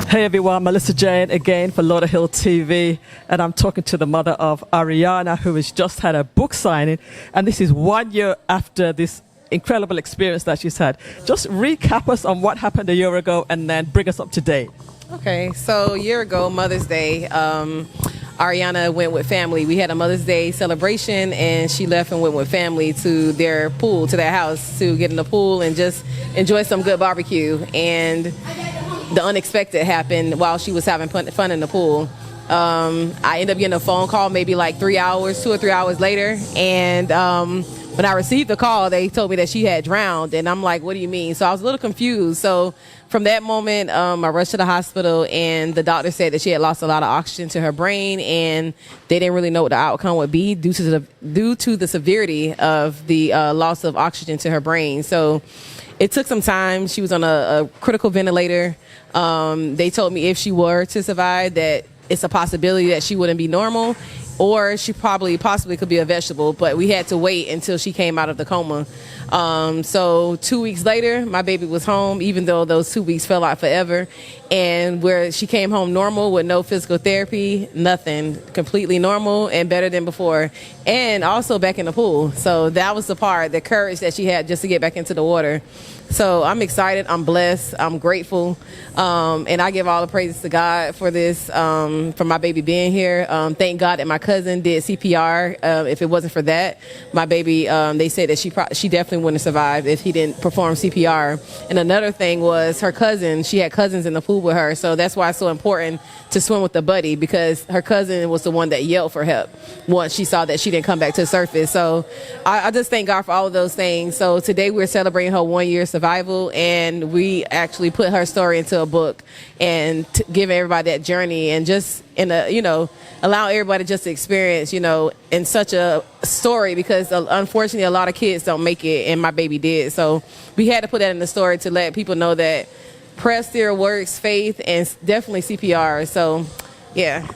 Hey everyone, Millissa Jayne again for Lauderhill TV, and I'm talking to the mother of Arihanna, who has just had a book signing, and this is 1 year after this incredible experience that she's had. Just recap us on what happened a year ago and then bring us up to date. Okay, so a year ago, Mother's Day, Arihanna went with family. We had a Mother's Day celebration, and she left and went with family to their pool, to their house, to get in the pool and just enjoy some good barbecue. And the unexpected happened while she was having fun in the pool. I ended up getting a phone call maybe like 2 or 3 hours later, and when I received the call, they told me that she had drowned, and I'm like, what do you mean? So I was a little confused. So from that moment, I rushed to the hospital, and the doctor said that she had lost a lot of oxygen to her brain, and they didn't really know what the outcome would be due to the severity of the loss of oxygen to her brain. So it took some time. She was on a critical ventilator. They told me if she were to survive, that it's a possibility that she wouldn't be normal, or she possibly could be a vegetable, but we had to wait until she came out of the coma. So 2 weeks later, my baby was home, even though those 2 weeks felt like forever. And where she came home normal with no physical therapy, nothing, completely normal and better than before, and also back in the pool. So that was the part, the courage that she had just to get back into the water. So I'm excited, I'm blessed, I'm grateful, and I give all the praises to God for this, for my baby being here. Thank God that my cousin did CPR. If it wasn't for that, my baby, they said that she definitely wouldn't have survived if he didn't perform CPR. And another thing was her cousin, she had cousins in the pool with her, so that's why it's so important to swim with the buddy, because her cousin was the one that yelled for help once she saw that she didn't come back to the surface. So I just thank God for all of those things. So today we're celebrating her 1 year survival, and we actually put her story into a book and give everybody that journey, and just allow everybody just to experience, in such a story, because unfortunately a lot of kids don't make it, and my baby did. So we had to put that in the story to let people know that prayer still works, faith, and definitely CPR. So yeah.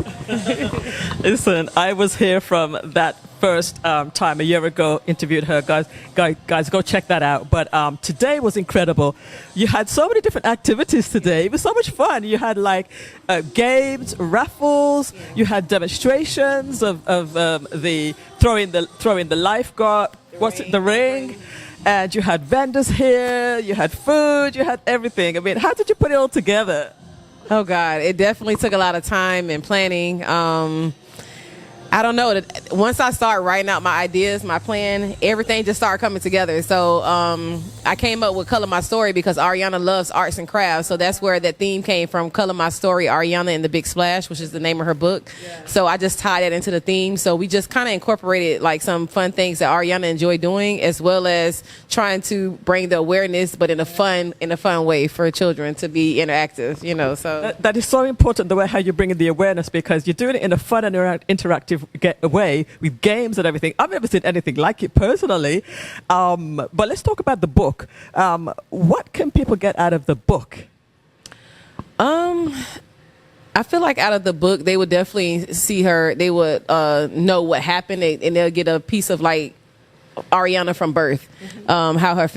Listen, I was here from that first time a year ago, interviewed her. Guys, go check that out. But today was incredible. You had so many different activities today. It was so much fun. You had like games, raffles. You had demonstrations of the throwing the lifeguard. The ring. And you had vendors here. You had food. You had everything. I mean, how did you put it all together? Oh God, it definitely took a lot of time and planning. I don't know. Once I start writing out my ideas, my plan, everything just started coming together. So I came up with Color My Story because Arihanna loves arts and crafts. So that's where that theme came from, Color My Story, Arihanna and the Big Splash, which is the name of her book. Yeah. So I just tied that into the theme. So we just kind of incorporated like some fun things that Arihanna enjoyed doing, as well as trying to bring the awareness, but in a fun way for children to be interactive, so. That is so important, the way how you bring in the awareness, because you're doing it in a fun and interactive away with games and everything. I've never seen anything like it personally. But let's talk about the book. What can people get out of the book? I feel like out of the book, they would definitely see her. They would know what happened, and they'll get a piece of like Arihanna from birth, how our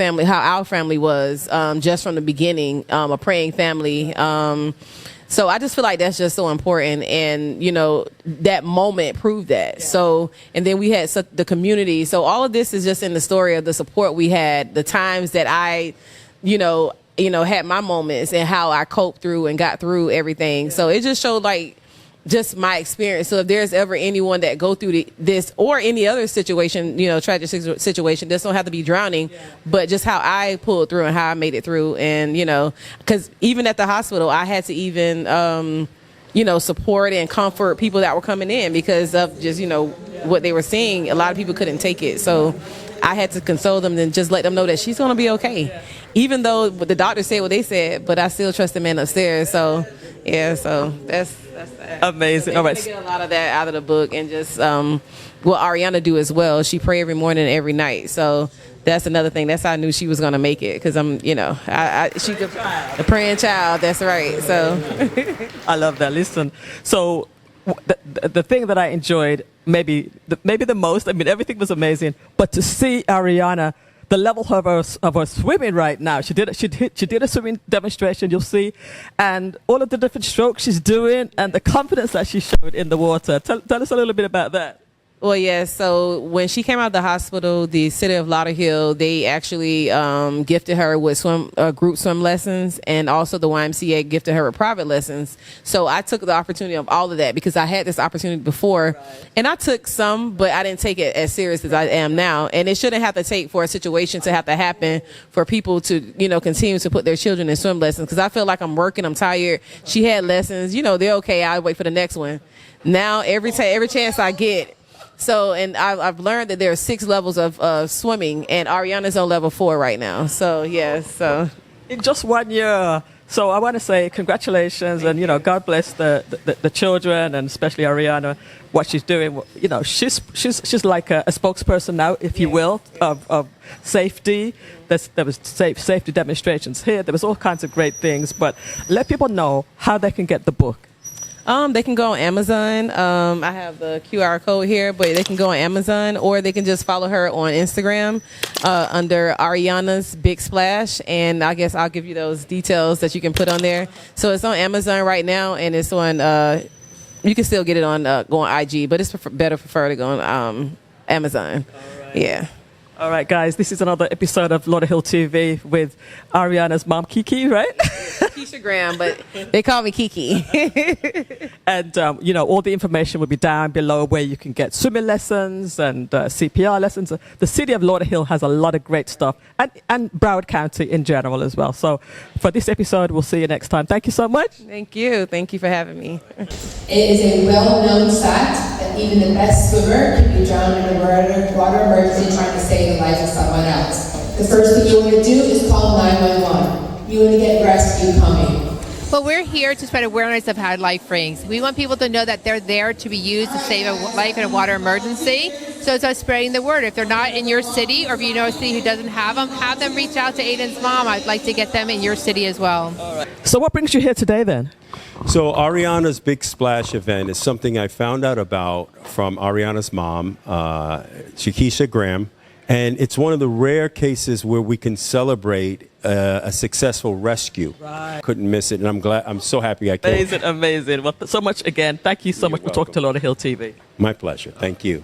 family was, just from the beginning, a praying family. So I just feel like that's just so important, and that moment proved that. Yeah. So, and then we had the community. So all of this is just in the story of the support we had, the times that I, had my moments, and how I coped through and got through everything. Yeah. So it just showed like just my experience. So if there's ever anyone that go through this or any other situation, tragic situation, this don't have to be drowning, but just how I pulled through and how I made it through. And, because even at the hospital, I had to even, support and comfort people that were coming in because of just, what they were seeing. A lot of people couldn't take it. So I had to console them and just let them know that she's going to be okay. Even though the doctors said what they said, but I still trust the man upstairs. So, yeah, so that's that. Amazing. So all right. Get a lot of that out of the book, and just what Arihanna do as well. She pray every morning and every night. So that's another thing. That's how I knew she was going to make it, because she's a praying child. That's right. So I love that. Listen, so the thing that I enjoyed maybe the most, I mean, everything was amazing, but to see Arihanna the level of her swimming right now. She did a swimming demonstration, you'll see, and all of the different strokes she's doing and the confidence that she showed in the water. Tell us a little bit about that. Well, yes. So when she came out of the hospital, the city of Lauderhill, they actually gifted her with group swim lessons, and also the YMCA gifted her with private lessons. So I took the opportunity of all of that because I had this opportunity before, and I took some, but I didn't take it as serious as I am now. And it shouldn't have to take for a situation to have to happen for people to, continue to put their children in swim lessons. Because I feel like I'm working, I'm tired. She had lessons, they're okay. I'll wait for the next one. Now every chance I get. So, and I've learned that there are 6 levels of swimming, and Arihanna's on level 4 right now. So, yes. So, in just 1 year. So I want to say congratulations, and God bless the children, and especially Arihanna, what she's doing. She's like a spokesperson now, if you will, of safety. There was safety demonstrations here. There was all kinds of great things. But let people know how they can get the book. They can go on Amazon. I have the QR code here, but they can go on Amazon, or they can just follow her on Instagram under Arihanna's Big Splash. And I guess I'll give you those details that you can put on there. So it's on Amazon right now, and it's on. You can still get it on go on IG, but it's better prefer to go on Amazon. All right. Yeah. All right, guys, this is another episode of Lauderhill TV with Arihanna's mom, Kiki, right? Keisha Graham, but they call me Kiki. And, all the information will be down below where you can get swimming lessons and CPR lessons. The city of Lauderhill has a lot of great stuff, and Broward County in general as well. So for this episode, we'll see you next time. Thank you so much. Thank you. Thank you for having me. It is a well-known fact that even the best swimmer can be drowned in a water emergency trying to save the life of someone else. The first thing you want to do is call 911. You want to get rescue coming. Well, we're here to spread awareness of how life rings. We want people to know that they're there to be used to save a life in a water emergency. So it's about spreading the word. If they're not in your city, or if you know a city who doesn't have them reach out to Aiden's mom. I'd like to get them in your city as well. All right. So what brings you here today then? So Arihanna's Big Splash event is something I found out about from Arihanna's mom, Keisha Graham. And it's one of the rare cases where we can celebrate a successful rescue. Right. Couldn't miss it, and I'm so happy I came. Amazing. Well, so much again. Thank you so much for talking to Lauderhill TV. My pleasure. Thank you.